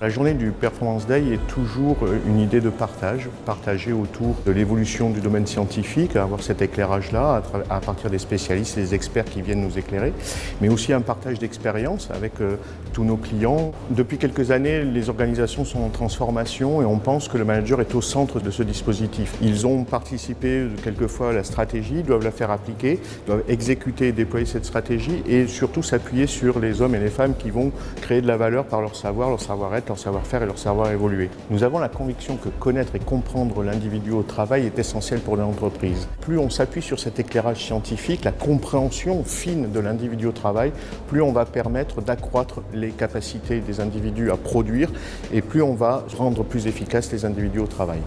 La journée du Performance Day est toujours une idée de partage, partager autour de l'évolution du domaine scientifique, avoir cet éclairage-là à partir des spécialistes et des experts qui viennent nous éclairer, mais aussi un partage d'expérience avec tous nos clients. Depuis quelques années, les organisations sont en transformation et on pense que le manager est au centre de ce dispositif. Ils ont participé quelquefois à la stratégie, doivent la faire appliquer, doivent exécuter et déployer cette stratégie et surtout s'appuyer sur les hommes et les femmes qui vont créer de la valeur par leur savoir, leur savoir-être, leur savoir-faire et leur savoir évoluer. Nous avons la conviction que connaître et comprendre l'individu au travail est essentiel pour l'entreprise. Plus on s'appuie sur cet éclairage scientifique, la compréhension fine de l'individu au travail, plus on va permettre d'accroître les capacités des individus à produire et plus on va rendre plus efficaces les individus au travail.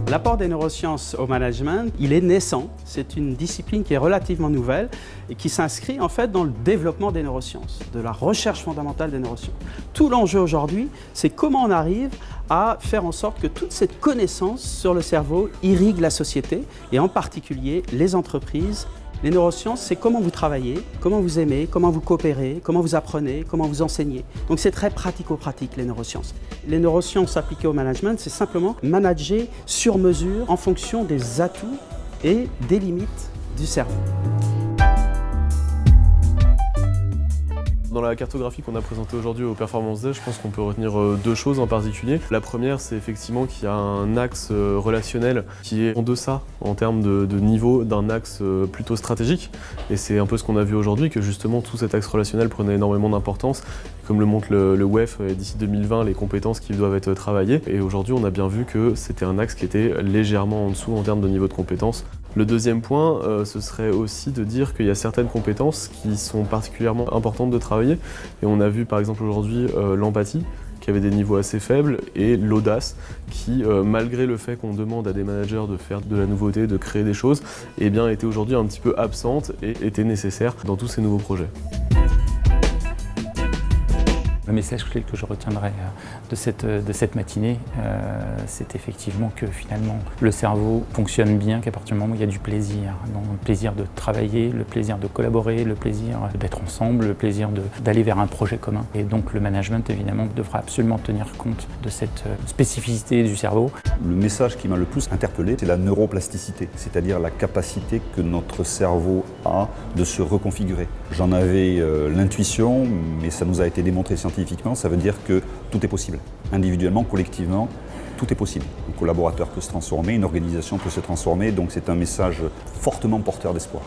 L'apport des neurosciences au management, il est naissant. C'est une discipline qui est relativement nouvelle et qui s'inscrit en fait dans le développement des neurosciences, de la recherche fondamentale des neurosciences. Tout l'enjeu aujourd'hui, c'est comment on arrive à faire en sorte que toute cette connaissance sur le cerveau irrigue la société et en particulier les entreprises. Les neurosciences, c'est comment vous travaillez, comment vous aimez, comment vous coopérez, comment vous apprenez, comment vous enseignez. Donc c'est très pratico-pratique les neurosciences. Les neurosciences appliquées au management, c'est simplement manager sur mesure en fonction des atouts et des limites du cerveau. Dans la cartographie qu'on a présentée aujourd'hui au Performance Day, je pense qu'on peut retenir deux choses en particulier. La première, c'est effectivement qu'il y a un axe relationnel qui est en deçà en termes de niveau d'un axe plutôt stratégique. Et c'est un peu ce qu'on a vu aujourd'hui, que justement tout cet axe relationnel prenait énormément d'importance. Comme le montre le WEF, d'ici 2020, les compétences qui doivent être travaillées. Et aujourd'hui, on a bien vu que c'était un axe qui était légèrement en dessous en termes de niveau de compétences. Le deuxième point, ce serait aussi de dire qu'il y a certaines compétences qui sont particulièrement importantes de travailler. Et on a vu par exemple aujourd'hui l'empathie, qui avait des niveaux assez faibles, et l'audace, qui, malgré le fait qu'on demande à des managers de faire de la nouveauté, de créer des choses, eh bien, était aujourd'hui un petit peu absente et était nécessaire dans tous ces nouveaux projets. Le message clé que je retiendrai de cette matinée, c'est effectivement que finalement le cerveau fonctionne bien qu'à partir du moment où il y a du plaisir. Donc, le plaisir de travailler, le plaisir de collaborer, le plaisir d'être ensemble, le plaisir d'aller vers un projet commun. Et donc le management évidemment devra absolument tenir compte de cette spécificité du cerveau. Le message qui m'a le plus interpellé, c'est la neuroplasticité, c'est-à-dire la capacité que notre cerveau a de se reconfigurer. J'en avais l'intuition, mais ça nous a été démontré scientifiquement, ça veut dire que tout est possible. Individuellement, collectivement, tout est possible. Un collaborateur peut se transformer, une organisation peut se transformer, donc c'est un message fortement porteur d'espoir.